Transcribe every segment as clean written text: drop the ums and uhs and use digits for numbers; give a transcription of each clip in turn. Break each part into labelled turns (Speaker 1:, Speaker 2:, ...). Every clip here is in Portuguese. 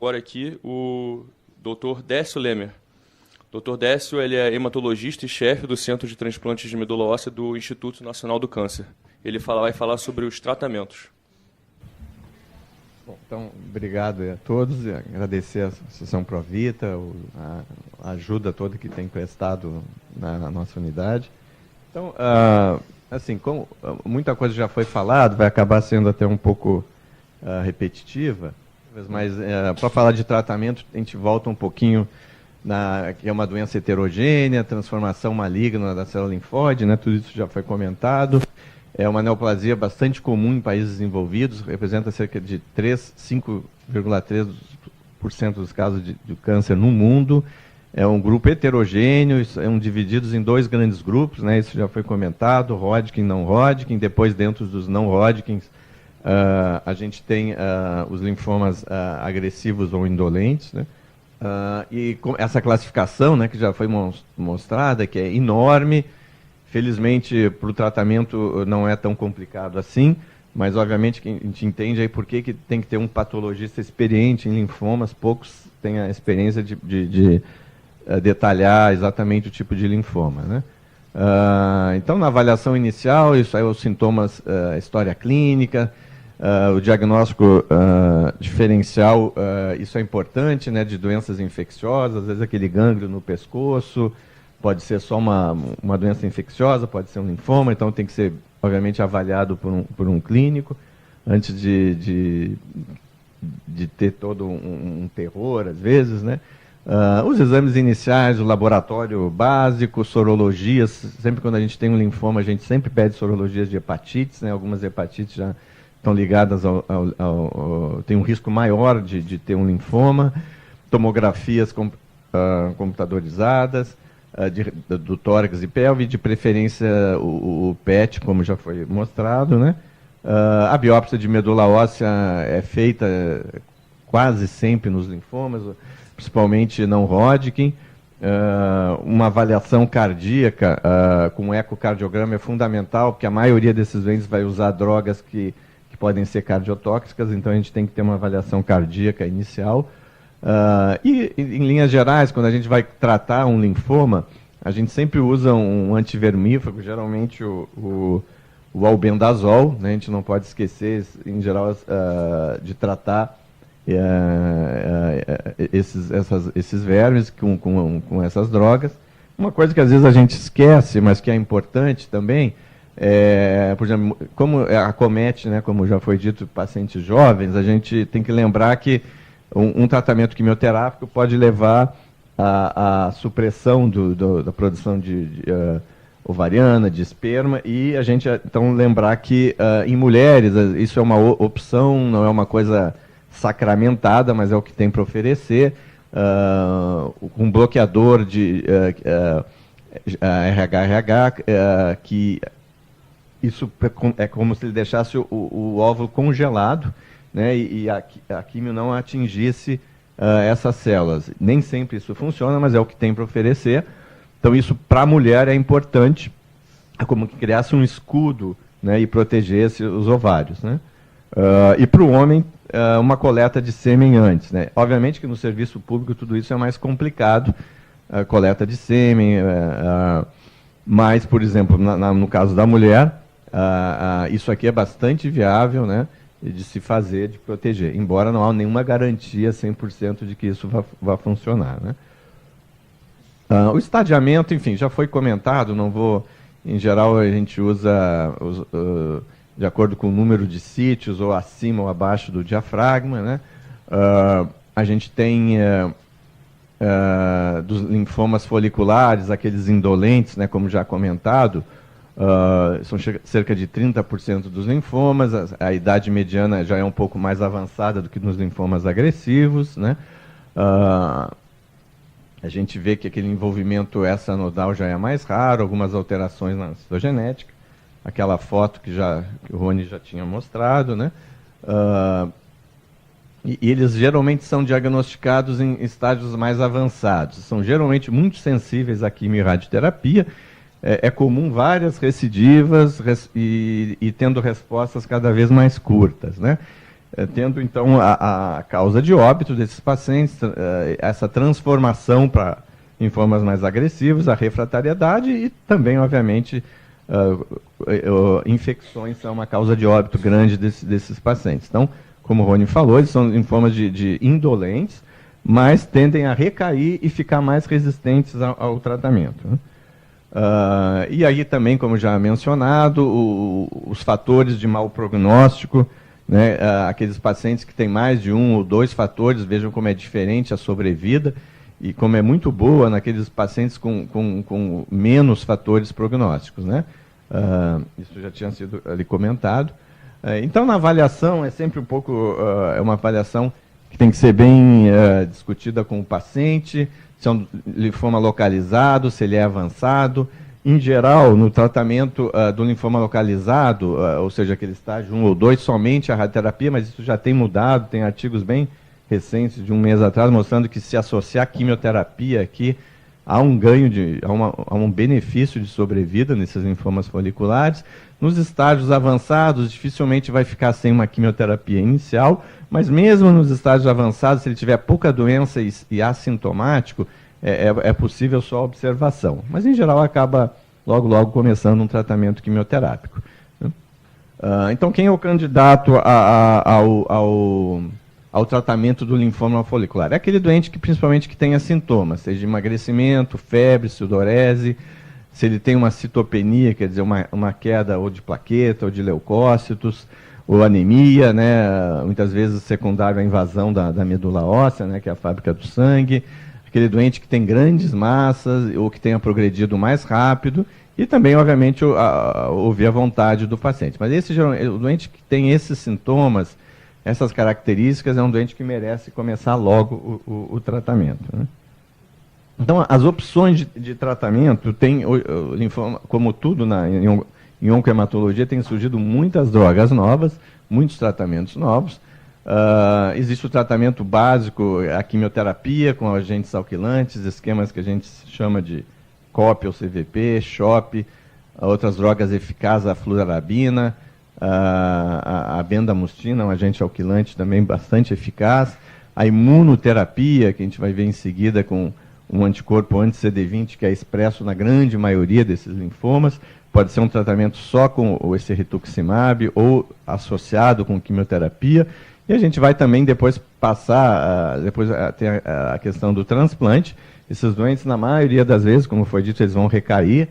Speaker 1: agora aqui o Dr. Décio Lemer. Dr. Décio, ele é hematologista e chefe do Centro de Transplantes de Medula Óssea do Instituto Nacional do Câncer. Ele vai falar sobre os tratamentos.
Speaker 2: Bom, então, obrigado a todos, e agradecer a Associação Provita, a ajuda toda que tem prestado na nossa unidade. Então, assim, como muita coisa já foi falada, vai acabar sendo até um pouco repetitiva, mas para falar de tratamento, a gente volta um pouquinho que é uma doença heterogênea, transformação maligna da célula linfóide, né, tudo isso já foi comentado. É uma neoplasia bastante comum em países desenvolvidos, representa cerca de 5,3% dos casos de câncer no mundo. É um grupo heterogêneo, são divididos em dois grandes grupos, né, isso já foi comentado, Hodgkin e não Hodgkin. Depois, dentro dos não Hodgkins, a gente tem os linfomas agressivos ou indolentes, né? E essa classificação, né, que já foi mostrada, que é enorme. Felizmente, para o tratamento não é tão complicado assim, mas obviamente que a gente entende aí por que tem que ter um patologista experiente em linfomas. Poucos têm a experiência de detalhar exatamente o tipo de linfoma, né? Então, na avaliação inicial, isso aí, os sintomas, história clínica, o diagnóstico diferencial, isso é importante, né, de doenças infecciosas, às vezes aquele gânglio no pescoço, pode ser só uma doença infecciosa, pode ser um linfoma, então tem que ser, obviamente, avaliado por um clínico, antes de ter todo um terror, às vezes, né. Os exames iniciais, o laboratório básico, sorologias, sempre quando a gente tem um linfoma, a gente sempre pede sorologias de hepatites, né, algumas hepatites já estão ligadas tem um risco maior de ter um linfoma, tomografias computadorizadas, do tórax e pelve, de preferência o PET, como já foi mostrado, né? A biópsia de medula óssea é feita quase sempre nos linfomas, principalmente não Hodgkin. Uma avaliação cardíaca com ecocardiograma é fundamental, porque a maioria desses doentes vai usar drogas que podem ser cardiotóxicas, então a gente tem que ter uma avaliação cardíaca inicial. E, em linhas gerais, quando a gente vai tratar um linfoma, a gente sempre usa um antivermífago, geralmente o albendazol, né? A gente não pode esquecer, em geral, de tratar esses vermes com essas drogas. Uma coisa que às vezes a gente esquece, mas que é importante também, por exemplo, como acomete, né, como já foi dito, pacientes jovens, a gente tem que lembrar que um tratamento quimioterápico pode levar à supressão da produção de ovariana, de esperma, e a gente, então, lembrar que em mulheres isso é uma opção, não é uma coisa sacramentada, mas é o que tem para oferecer. Um bloqueador de RH, que isso é como se ele deixasse o óvulo congelado, né, e a quimio não atingisse essas células. Nem sempre isso funciona, mas é o que tem para oferecer. Então, isso para a mulher é importante, é como que criasse um escudo, né, e protegesse os ovários, né. E para o homem, uma coleta de sêmen antes, né. Obviamente que no serviço público tudo isso é mais complicado, coleta de sêmen, mas, por exemplo, no caso da mulher, isso aqui é bastante viável, né, de se fazer, de proteger, embora não há nenhuma garantia 100% de que isso vá funcionar, né. O estadiamento, enfim, já foi comentado, não vou, em geral a gente usa de acordo com o número de sítios, ou acima ou abaixo do diafragma, né. A gente tem dos linfomas foliculares, aqueles indolentes, né, como já comentado, são cerca de 30% dos linfomas, a idade mediana já é um pouco mais avançada do que nos linfomas agressivos, né. A gente vê que aquele envolvimento extranodal já é mais raro, algumas alterações na citogenética, aquela foto que o Rony já tinha mostrado, né. E eles geralmente são diagnosticados em estágios mais avançados, são geralmente muito sensíveis à quimio e radioterapia. É comum várias recidivas e tendo respostas cada vez mais curtas, né. tendo então a causa de óbito desses pacientes, essa transformação para linfomas mais agressivos, a refratariedade e também, obviamente, infecções são uma causa de óbito grande desses pacientes. Então, como o Rony falou, eles são linfomas de indolentes, mas tendem a recair e ficar mais resistentes ao tratamento, né? E aí também, como já mencionado, os fatores de mau prognóstico, né, aqueles pacientes que têm mais de 1 ou 2 fatores, vejam como é diferente a sobrevida e como é muito boa naqueles pacientes com menos fatores prognósticos, né? Isso já tinha sido ali comentado. Então, na avaliação, é sempre um pouco, é uma avaliação que tem que ser bem discutida com o paciente, se é um linfoma localizado, se ele é avançado. Em geral, no tratamento do linfoma localizado, ou seja, aquele estágio 1 ou 2, somente a radioterapia, mas isso já tem mudado, tem artigos bem recentes, de um mês atrás, mostrando que se associar a quimioterapia aqui, há um ganho, há um benefício de sobrevida nesses linfomas foliculares. Nos estágios avançados, dificilmente vai ficar sem uma quimioterapia inicial, mas mesmo nos estágios avançados, se ele tiver pouca doença e assintomático, é possível só observação. Mas, em geral, acaba logo começando um tratamento quimioterápico. Então, quem é o candidato ao tratamento do linfoma folicular? É aquele doente que, principalmente, que tenha sintomas, seja emagrecimento, febre, sudorese, se ele tem uma citopenia, quer dizer, uma queda ou de plaqueta ou de leucócitos, ou anemia, né, muitas vezes secundário à invasão da medula óssea, né, que é a fábrica do sangue, aquele doente que tem grandes massas ou que tenha progredido mais rápido, e também, obviamente, ouvir a vontade do paciente. Mas o doente que tem esses sintomas, essas características, é um doente que merece começar logo o tratamento, né? Então, as opções de tratamento, tem o linfoma, como tudo em oncohematologia, tem surgido muitas drogas novas, muitos tratamentos novos. Existe o tratamento básico, a quimioterapia com agentes alquilantes, esquemas que a gente chama de COP ou CVP, CHOP, outras drogas eficazes, a fludarabina, a bendamustina, um agente alquilante também bastante eficaz, a imunoterapia, que a gente vai ver em seguida com um anticorpo anti-CD20, que é expresso na grande maioria desses linfomas, pode ser um tratamento só com esse rituximab ou associado com quimioterapia. E a gente vai também depois passar, depois ter a questão do transplante. Esses doentes, na maioria das vezes, como foi dito, eles vão recair.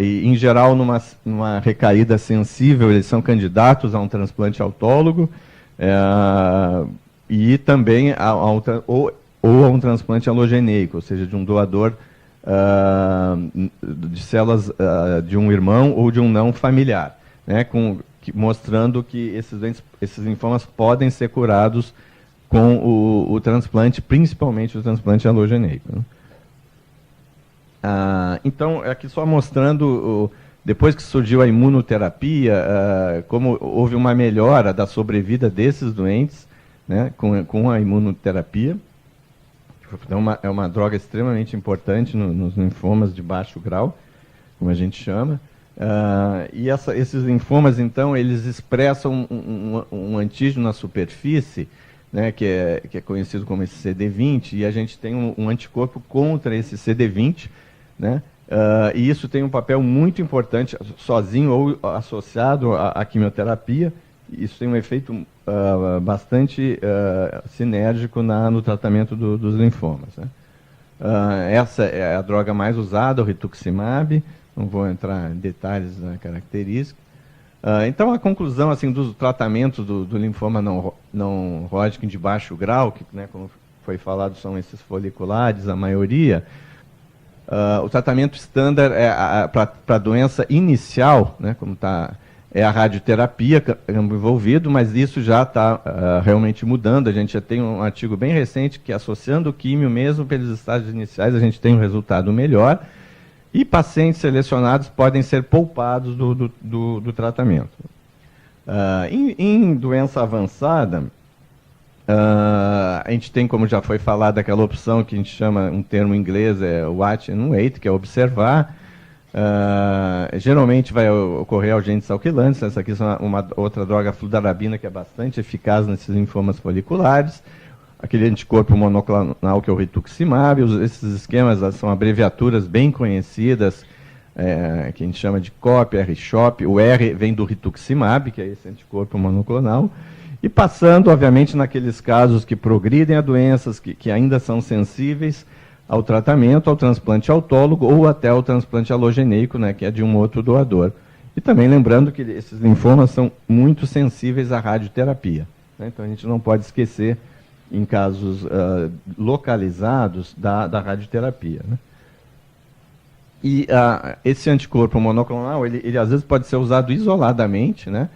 Speaker 2: E, em geral, numa recaída sensível, eles são candidatos a um transplante autólogo e também a um transplante alogeneico, ou seja, de um doador de células de um irmão ou de um não familiar, né, mostrando que esses linfomas podem ser curados com o transplante, principalmente o transplante alogeneico, né? Então, aqui só mostrando, depois que surgiu a imunoterapia, como houve uma melhora da sobrevida desses doentes, né, com a imunoterapia. Então, é uma droga extremamente importante nos linfomas de baixo grau, como a gente chama. E esses linfomas, então, eles expressam um antígeno na superfície, né, que é conhecido como esse CD20, e a gente tem um anticorpo contra esse CD20, né, e isso tem um papel muito importante, sozinho ou associado à quimioterapia. Isso tem um efeito bastante sinérgico no tratamento dos linfomas, né? Essa é a droga mais usada, o rituximab. Não vou entrar em detalhes na característica. Então, a conclusão assim, dos tratamentos do linfoma não Hodgkin de baixo grau, que, né, como foi falado, são esses foliculares, a maioria. O tratamento estándar para a doença inicial, né, como é a radioterapia envolvido, mas isso já está realmente mudando. A gente já tem um artigo bem recente que, associando o químio mesmo pelos estágios iniciais, a gente tem um resultado melhor. E pacientes selecionados podem ser poupados do tratamento. Em doença avançada, a gente tem, como já foi falado, aquela opção que a gente chama, um termo em inglês, watch and wait, que é observar. Geralmente vai ocorrer agentes alquilantes. Essa aqui é uma outra droga, a fludarabina, que é bastante eficaz nesses linfomas foliculares. Aquele anticorpo monoclonal que é o rituximab. Esses esquemas são abreviaturas bem conhecidas, que a gente chama de COP, R-CHOP. O R vem do rituximab, que é esse anticorpo monoclonal. E passando, obviamente, naqueles casos que progridem a doenças que ainda são sensíveis ao tratamento, ao transplante autólogo ou até ao transplante alogeneico, né, que é de um outro doador. E também lembrando que esses linfomas são muito sensíveis à radioterapia, né? Então a gente não pode esquecer, em casos localizados, da radioterapia, né? E esse anticorpo monoclonal, ele às vezes pode ser usado isoladamente, né?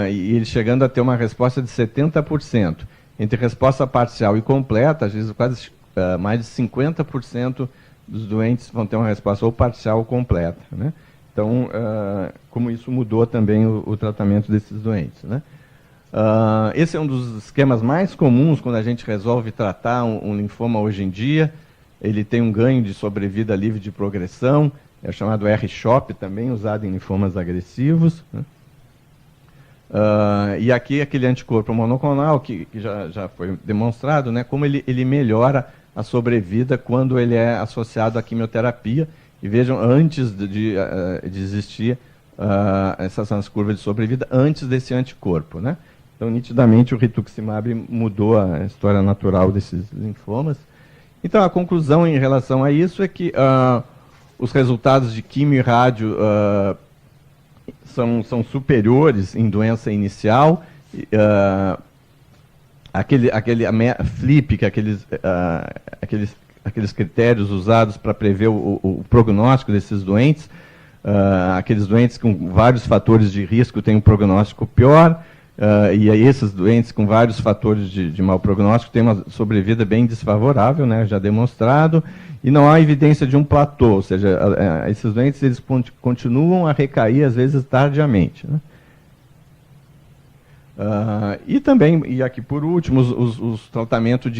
Speaker 2: E ele chegando a ter uma resposta de 70%. Entre resposta parcial e completa, às vezes quase mais de 50% dos doentes vão ter uma resposta ou parcial ou completa, né? Então, como isso mudou também o tratamento desses doentes, né? Esse é um dos esquemas mais comuns quando a gente resolve tratar um linfoma hoje em dia. Ele tem um ganho de sobrevida livre de progressão, é chamado R-CHOP, também usado em linfomas agressivos, né? E aqui aquele anticorpo monoclonal, que já foi demonstrado, né, como ele melhora a sobrevida quando ele é associado à quimioterapia. E vejam, antes de existir essas são as curvas de sobrevida, antes desse anticorpo, né? Então, nitidamente, o rituximab mudou a história natural desses linfomas. Então, a conclusão em relação a isso é que os resultados de quimio e rádio são superiores em doença inicial. FLIP, que aqueles critérios usados para prever o prognóstico desses doentes, aqueles doentes com vários fatores de risco têm um prognóstico pior, e aí esses doentes com vários fatores de mau prognóstico têm uma sobrevida bem desfavorável, né, já demonstrado, e não há evidência de um platô, ou seja, esses doentes eles continuam a recair, às vezes, tardiamente, né? E também, e aqui por último, os tratamentos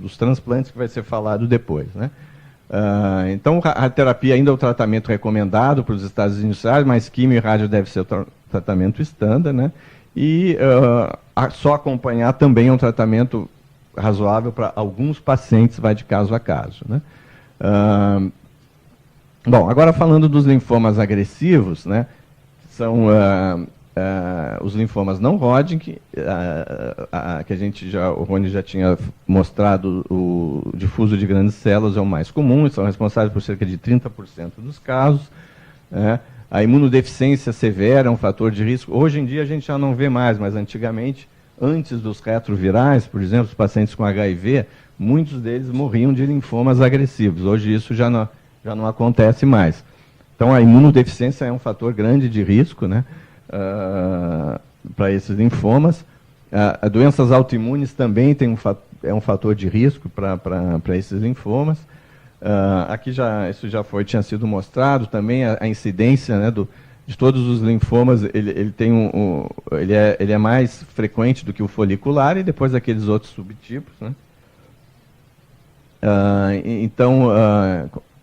Speaker 2: dos transplantes, que vai ser falado depois, né? Então, a terapia ainda é o tratamento recomendado para os estágios iniciais, mas quimio e rádio deve ser o tratamento estándar, né? E só acompanhar também é um tratamento razoável para alguns pacientes, vai de caso a caso, né? Bom, agora falando dos linfomas agressivos, né? São os linfomas não Hodgkin, que o Rony já tinha mostrado, o difuso de grandes células é o mais comum, e são responsáveis por cerca de 30% dos casos, né? A imunodeficiência severa é um fator de risco. Hoje em dia a gente já não vê mais, mas antigamente, antes dos retrovirais, por exemplo, os pacientes com HIV, muitos deles morriam de linfomas agressivos. Hoje isso já não acontece mais. Então a imunodeficiência é um fator grande de risco, né, para esses linfomas. Doenças autoimunes também é um fator de risco para esses linfomas. Aqui isso tinha sido mostrado também, a incidência, né, de todos os linfomas, ele é mais frequente do que o folicular e depois aqueles outros subtipos, né? Então,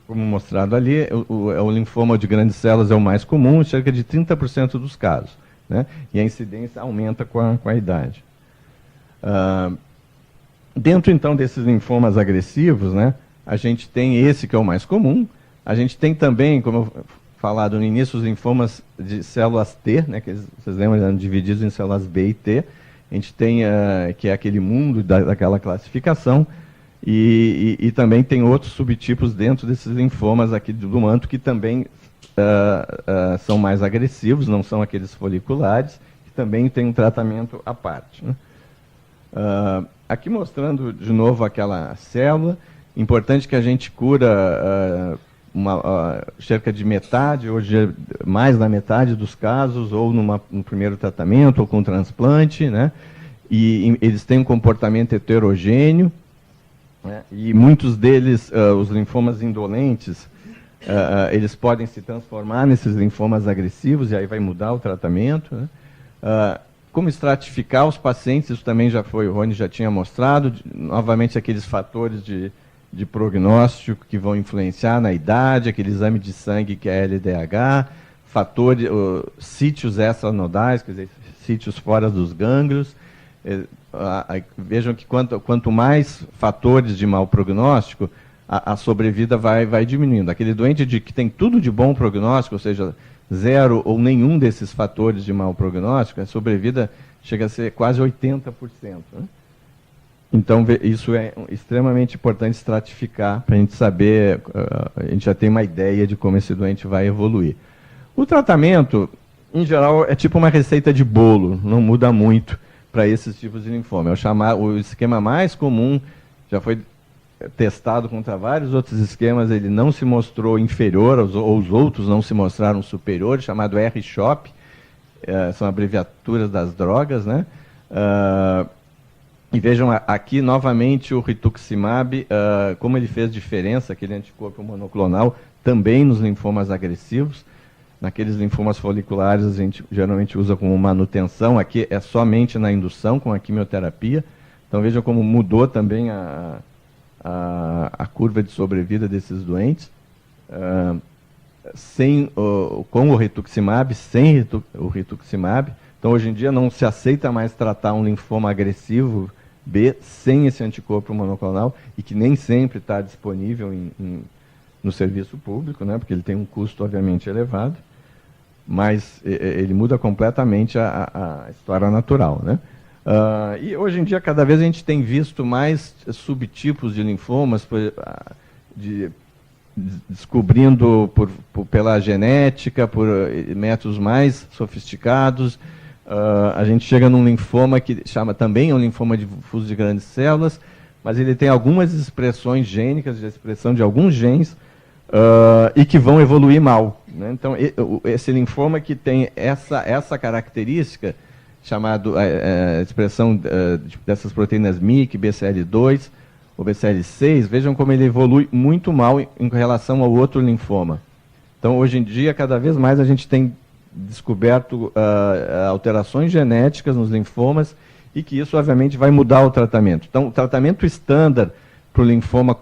Speaker 2: como mostrado ali, o linfoma de grandes células é o mais comum, cerca de 30% dos casos, né? E a incidência aumenta com a idade. Dentro, então, desses linfomas agressivos, né, a gente tem esse que é o mais comum. A gente tem também, como eu falado no início, os linfomas de células T, né, que vocês lembram, eram divididos em células B e T. A gente tem, que é aquele mundo daquela classificação, e também tem outros subtipos dentro desses linfomas aqui do manto que também são mais agressivos, não são aqueles foliculares, que também tem um tratamento à parte, né? Aqui mostrando de novo aquela célula. Importante que a gente cura cerca de metade, hoje mais da metade dos casos, ou no primeiro tratamento, ou com transplante, né? E eles têm um comportamento heterogêneo, né? E muitos deles, os linfomas indolentes, eles podem se transformar nesses linfomas agressivos, e aí vai mudar o tratamento, né? Como estratificar os pacientes, isso também o Rony já tinha mostrado, novamente aqueles fatores de de prognóstico que vão influenciar na idade, aquele exame de sangue que é LDH, fatores, sítios extranodais, quer dizer, sítios fora dos gânglios. Vejam que quanto mais fatores de mau prognóstico, a sobrevida vai diminuindo. Aquele doente que tem tudo de bom prognóstico, ou seja, zero ou nenhum desses fatores de mau prognóstico, a sobrevida chega a ser quase 80%. Né? Então, isso é extremamente importante estratificar para a gente saber, a gente já tem uma ideia de como esse doente vai evoluir. O tratamento, em geral, é tipo uma receita de bolo, não muda muito para esses tipos de linfoma. O esquema mais comum, já foi testado contra vários outros esquemas, ele não se mostrou inferior, ou os outros não se mostraram superiores, chamado R-CHOP, são abreviaturas das drogas, né? E vejam aqui novamente o rituximab, como ele fez diferença, aquele anticorpo monoclonal, também nos linfomas agressivos. Naqueles linfomas foliculares a gente geralmente usa como manutenção, aqui é somente na indução com a quimioterapia. Então vejam como mudou também a curva de sobrevida desses doentes. Com o rituximab, sem o rituximab. Então hoje em dia não se aceita mais tratar um linfoma agressivo B sem esse anticorpo monoclonal, e que nem sempre está disponível no serviço público, né, porque ele tem um custo obviamente elevado, mas ele muda completamente a história natural, né? E hoje em dia cada vez a gente tem visto mais subtipos de linfomas, descobrindo pela genética, por métodos mais sofisticados. A gente chega num linfoma que também é um linfoma difuso de grandes células, mas ele tem algumas expressões gênicas, de expressão de alguns genes, e que vão evoluir mal. Né? Então, esse linfoma que tem essa característica, chamado expressão dessas proteínas MYC, BCL2 ou BCL6, vejam como ele evolui muito mal em relação ao outro linfoma. Então, hoje em dia, cada vez mais a gente tem descoberto alterações genéticas nos linfomas, e que isso, obviamente, vai mudar o tratamento. Então, o tratamento estándar para o linfoma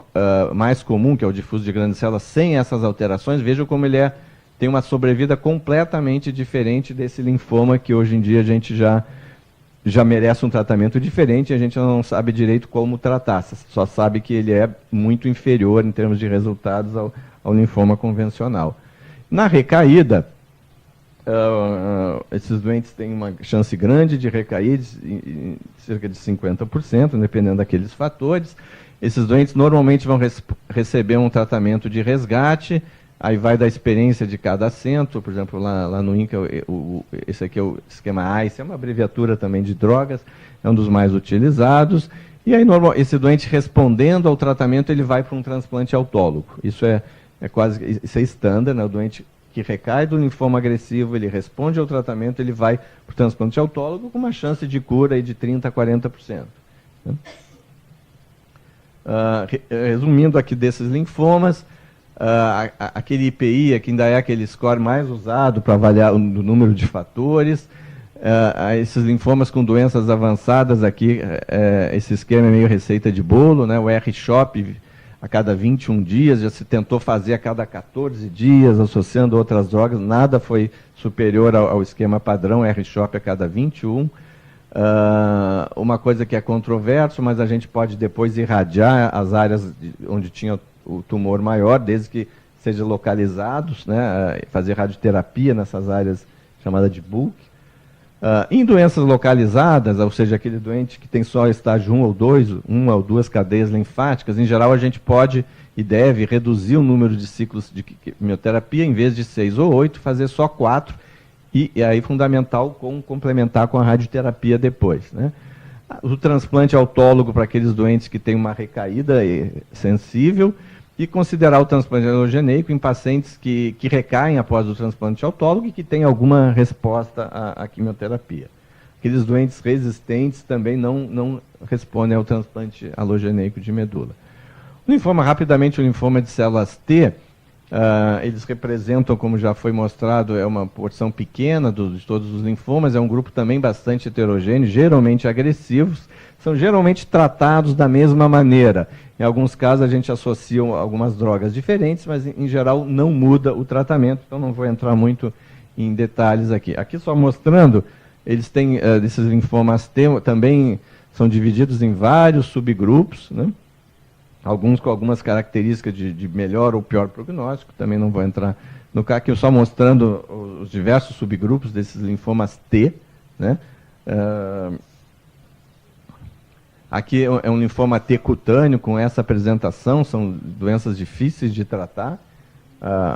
Speaker 2: mais comum, que é o difuso de grandes células, sem essas alterações, vejam como ele tem uma sobrevida completamente diferente desse linfoma que hoje em dia a gente já merece um tratamento diferente, e a gente não sabe direito como tratar, só sabe que ele é muito inferior em termos de resultados ao linfoma convencional. Na recaída, esses doentes têm uma chance grande de recair, cerca de 50%, dependendo daqueles fatores. Esses doentes normalmente vão receber um tratamento de resgate, aí vai da experiência de cada centro. Por exemplo, lá no INCA, esse aqui é o esquema ICE, é uma abreviatura também de drogas, é um dos mais utilizados. E aí, esse doente, respondendo ao tratamento, ele vai para um transplante autólogo. Isso é estándar, né? O doente que recai do linfoma agressivo, ele responde ao tratamento, ele vai para o transplante autólogo com uma chance de cura aí de 30% a 40%. Né? Resumindo aqui desses linfomas, aquele IPI, que ainda é aquele score mais usado para avaliar o número de fatores, esses linfomas com doenças avançadas aqui, esse esquema é meio receita de bolo, né? O R-CHOP a cada 21 dias, já se tentou fazer a cada 14 dias, associando outras drogas, nada foi superior ao esquema padrão, R-CHOP a cada 21. Uma coisa que é controverso, mas a gente pode depois irradiar as áreas onde tinha o tumor maior, desde que sejam localizados, né, fazer radioterapia nessas áreas chamadas de bulk. Em doenças localizadas, ou seja, aquele doente que tem só estágio 1 ou 2, uma ou duas cadeias linfáticas, em geral a gente pode e deve reduzir o número de ciclos de quimioterapia, em vez de 6 ou 8, fazer só 4, e aí fundamental complementar com a radioterapia depois. Né? O transplante autólogo para aqueles doentes que têm uma recaída sensível, e considerar o transplante allogeneico em pacientes que recaem após o transplante autólogo e que têm alguma resposta à quimioterapia. Aqueles doentes resistentes também não respondem ao transplante allogeneico de medula. O linfoma, rapidamente, o linfoma de células T, Eles representam, como já foi mostrado, é uma porção pequena de todos os linfomas, é um grupo também bastante heterogêneo, geralmente agressivos, são geralmente tratados da mesma maneira. Em alguns casos a gente associa algumas drogas diferentes, mas em geral não muda o tratamento, então não vou entrar muito em detalhes aqui. Aqui só mostrando, eles têm, esses linfomas T também são divididos em vários subgrupos, né? Alguns com algumas características de melhor ou pior prognóstico, também não vou entrar no caso, aqui só mostrando os diversos subgrupos desses linfomas T, né? Aqui é um linfoma T cutâneo com essa apresentação, são doenças difíceis de tratar.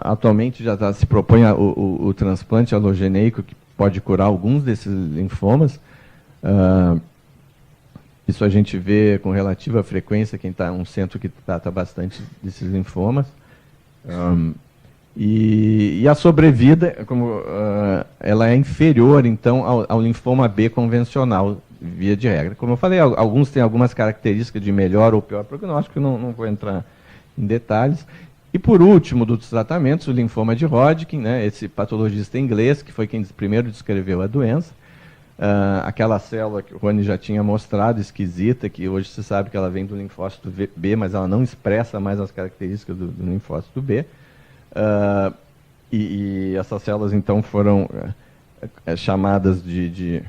Speaker 2: Atualmente já se propõe o transplante halogeneico, que pode curar alguns desses linfomas. Isso a gente vê com relativa frequência, quem está um centro que trata bastante desses linfomas. E a sobrevida, ela é inferior, então, ao linfoma B convencional, via de regra. Como eu falei, alguns têm algumas características de melhor ou pior prognóstico, não vou entrar em detalhes. E, por último, dos tratamentos, o linfoma de Hodgkin, né, esse patologista inglês, que foi quem primeiro descreveu a doença. Aquela célula que o Rony já tinha mostrado, esquisita, que hoje se sabe que ela vem do linfócito B, mas ela não expressa mais as características do linfócito B. E essas células, então, foram chamadas de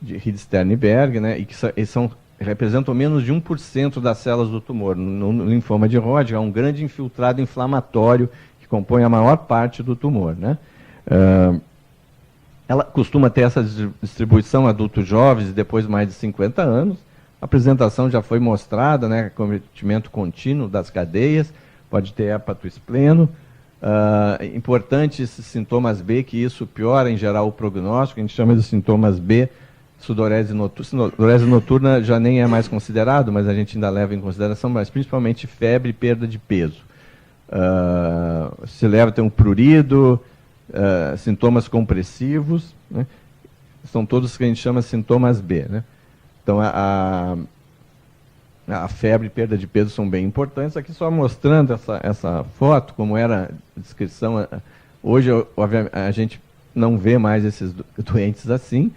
Speaker 2: Ried-Sternberg, né, e que representam menos de 1% das células do tumor. No linfoma de Hodgkin, há um grande infiltrado inflamatório que compõe a maior parte do tumor, né? Ela costuma ter essa distribuição adultos jovens e depois mais de 50 anos. A apresentação já foi mostrada, né, cometimento contínuo das cadeias, pode ter hepatospleno. Importante esses sintomas B, que isso piora em geral o prognóstico, a gente chama de sintomas B, sudorese noturna. Sudorese noturna já nem é mais considerado, mas a gente ainda leva em consideração, mas principalmente febre e perda de peso. Se leva a ter um prurido, sintomas compressivos, né? São todos que a gente chama de sintomas B, né? Então, a febre e perda de peso são bem importantes. Aqui só mostrando essa foto, como era a descrição. Hoje, a gente não vê mais esses doentes assim.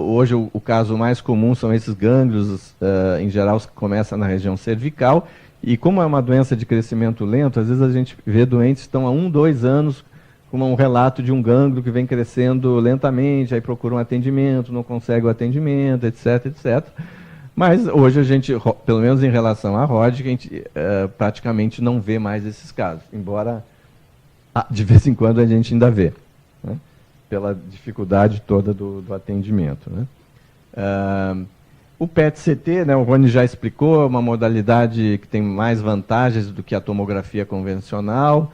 Speaker 2: Hoje, o caso mais comum são esses gânglios, em geral, que começam na região cervical. E como é uma doença de crescimento lento, às vezes a gente vê doentes que estão há 1, 2 anos com um relato de um gânglio que vem crescendo lentamente, aí procura um atendimento, não consegue o atendimento, etc, etc. Mas hoje a gente, pelo menos em relação à Hodgkin, a gente praticamente não vê mais esses casos, embora de vez em quando a gente ainda vê, né? Pela dificuldade toda do atendimento, né? O PET-CT, né, o Rony já explicou, é uma modalidade que tem mais vantagens do que a tomografia convencional.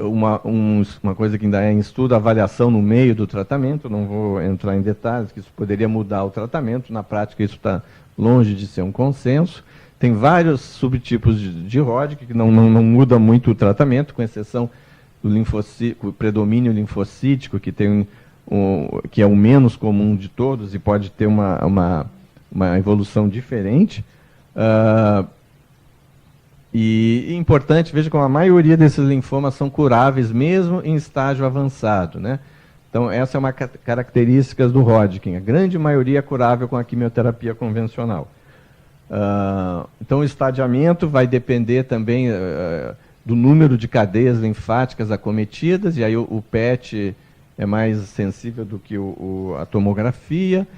Speaker 2: Uma coisa que ainda é em estudo, avaliação no meio do tratamento, não vou entrar em detalhes, que isso poderia mudar o tratamento, na prática isso está longe de ser um consenso. Tem vários subtipos de Hodgkin que não muda muito o tratamento, com exceção do predomínio linfocítico, que que é o menos comum de todos e pode ter uma evolução diferente. E importante, veja como a maioria desses linfomas são curáveis mesmo em estágio avançado, né? Então, essa é uma característica do Hodgkin. A grande maioria é curável com a quimioterapia convencional. Então, o estadiamento vai depender também do número de cadeias linfáticas acometidas, e aí o PET é mais sensível do que a tomografia.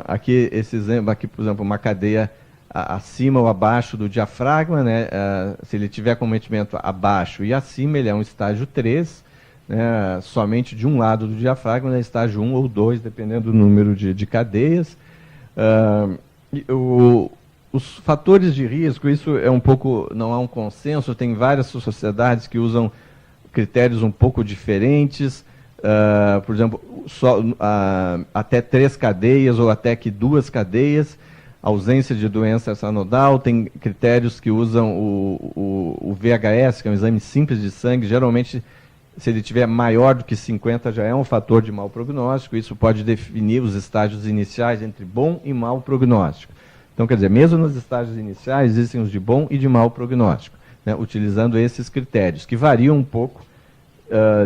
Speaker 2: Aqui, esse exemplo, aqui, por exemplo, uma cadeia acima ou abaixo do diafragma, né? Se ele tiver cometimento abaixo e acima, ele é um estágio 3, né? Somente de um lado do diafragma, né? Estágio 1 ou 2, dependendo do número de cadeias. Os fatores de risco, isso é um pouco, não há um consenso, tem várias sociedades que usam critérios um pouco diferentes. Por exemplo, até 3 cadeias ou até que 2 cadeias. Ausência de doença extranodal, tem critérios que usam o VHS, que é um exame simples de sangue. Geralmente, se ele tiver maior do que 50, já é um fator de mau prognóstico. Isso pode definir os estágios iniciais entre bom e mau prognóstico. Então, quer dizer, mesmo nos estágios iniciais, existem os de bom e de mau prognóstico, né, utilizando esses critérios, que variam um pouco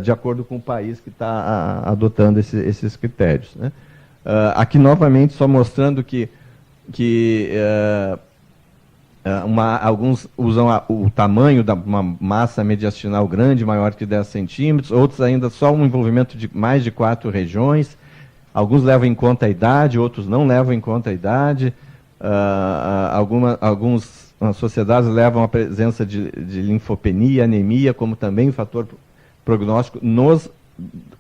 Speaker 2: de acordo com o país que está adotando esses critérios. Né. Aqui, novamente, só mostrando que alguns usam o tamanho de uma massa mediastinal grande, maior que 10 centímetros, outros ainda só um envolvimento de mais de 4 regiões, alguns levam em conta a idade, outros não levam em conta a idade, algumas sociedades levam a presença de linfopenia, anemia, como também fator prognóstico nos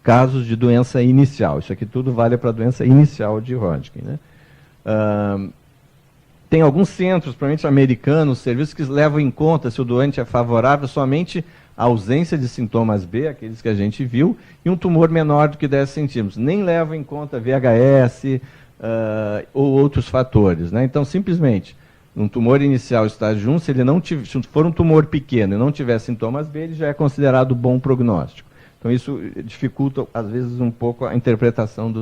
Speaker 2: casos de doença inicial. Isso aqui tudo vale para a doença inicial de Hodgkin. Né? Tem alguns centros, provavelmente americanos, serviços que levam em conta, se o doente é favorável, somente a ausência de sintomas B, aqueles que a gente viu, e um tumor menor do que 10 centímetros. Nem levam em conta VHS ou outros fatores. Né? Então, simplesmente, um tumor inicial estágio 1, se for um tumor pequeno e não tiver sintomas B, ele já é considerado bom prognóstico. Então, isso dificulta, às vezes, um pouco a interpretação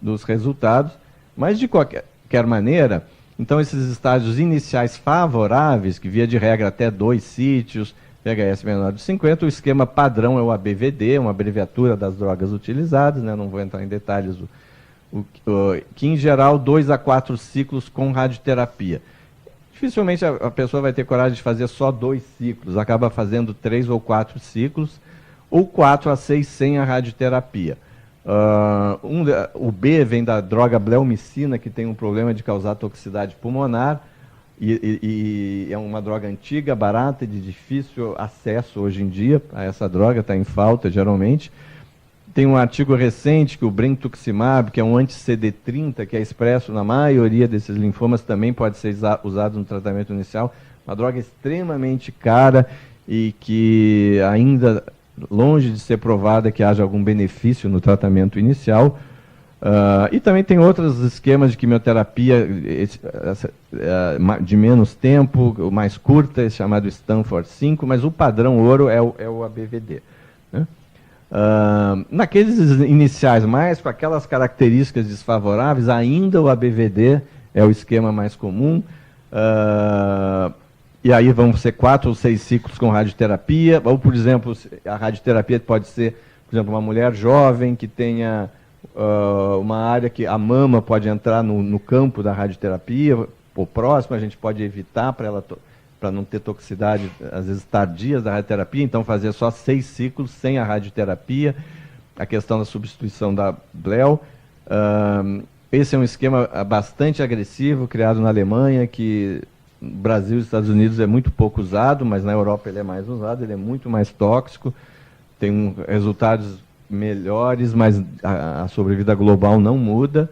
Speaker 2: dos resultados. Mas, de qualquer maneira, então, esses estágios iniciais favoráveis, que via de regra até 2 sítios, VHS menor de 50, o esquema padrão é o ABVD, uma abreviatura das drogas utilizadas, né? Não vou entrar em detalhes, que em geral 2 a 4 ciclos com radioterapia. Dificilmente a pessoa vai ter coragem de fazer só 2 ciclos, acaba fazendo 3 ou 4 ciclos, ou 4 a 6 sem a radioterapia. O B vem da droga bleomicina, que tem um problema de causar toxicidade pulmonar, e é uma droga antiga, barata e de difícil acesso hoje em dia. Essa droga está em falta, geralmente. Tem um artigo recente que o brentuximab, que é um anti-CD30, que é expresso na maioria desses linfomas, também pode ser usado no tratamento inicial. Uma droga extremamente cara e que ainda longe de ser provada que haja algum benefício no tratamento inicial. E também tem outros esquemas de quimioterapia de menos tempo, mais curta, chamado Stanford 5, mas o padrão ouro é o ABVD. Né? Naqueles iniciais mais, com aquelas características desfavoráveis, ainda o ABVD é o esquema mais comum. E aí vão ser 4 ou 6 ciclos com radioterapia, ou, por exemplo, a radioterapia pode ser, por exemplo, uma mulher jovem que tenha uma área que a mama pode entrar no campo da radioterapia, ou próximo, a gente pode evitar para não ter toxicidade, às vezes, tardias da radioterapia, então fazer só 6 ciclos sem a radioterapia, a questão da substituição da bleu. Esse é um esquema bastante agressivo, criado na Alemanha, que no Brasil e Estados Unidos é muito pouco usado, mas na Europa ele é mais usado, ele é muito mais tóxico, tem resultados melhores, mas a sobrevida global não muda.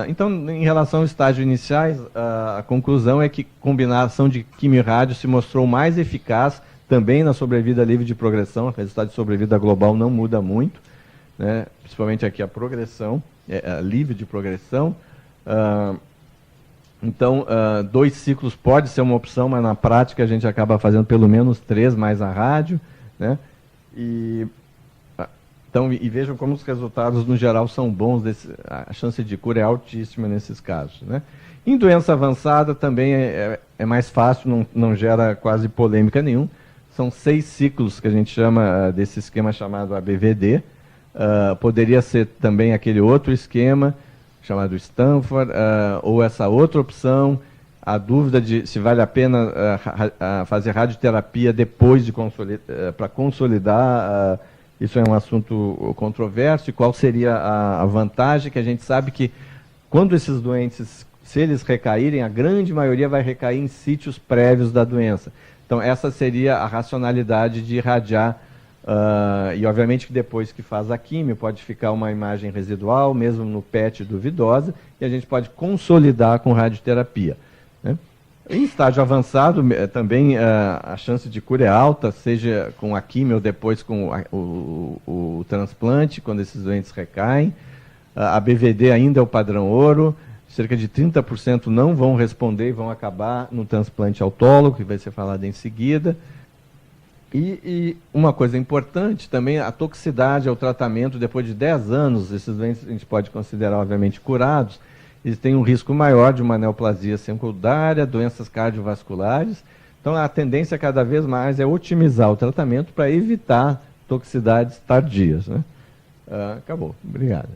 Speaker 2: Então, em relação aos estágios iniciais, a conclusão é que combinação de quimio e rádio se mostrou mais eficaz também na sobrevida livre de progressão. O resultado de sobrevida global não muda muito, né? Principalmente aqui a progressão, livre de progressão. Então, 2 ciclos pode ser uma opção, mas na prática a gente acaba fazendo pelo menos 3 mais a rádio, né? Então, e vejam como os resultados, no geral, são bons, a chance de cura é altíssima nesses casos. Né? Em doença avançada também é mais fácil, não gera quase polêmica nenhuma. São 6 ciclos que a gente chama desse esquema chamado ABVD. Poderia ser também aquele outro esquema chamado Stanford, ou essa outra opção. A dúvida de se vale a pena fazer radioterapia depois para consolidar. Isso é um assunto controverso. E qual seria a vantagem? Que a gente sabe que quando esses doentes, se eles recaírem, a grande maioria vai recair em sítios prévios da doença. Então, essa seria a racionalidade de irradiar. E, obviamente, que depois que faz a quimio, pode ficar uma imagem residual, mesmo no PET duvidosa, e a gente pode consolidar com radioterapia. Né? Em estágio avançado, também a chance de cura é alta, seja com a quimio ou depois com o transplante, quando esses doentes recaem. A BVD ainda é o padrão ouro, cerca de 30% não vão responder e vão acabar no transplante autólogo, que vai ser falado em seguida. E uma coisa importante também, a toxicidade ao tratamento, depois de 10 anos, esses doentes a gente pode considerar, obviamente, curados. eles têm um risco maior de uma neoplasia secundária, doenças cardiovasculares. Então, a tendência cada vez mais é otimizar o tratamento para evitar toxicidades tardias, né? Acabou. Obrigado.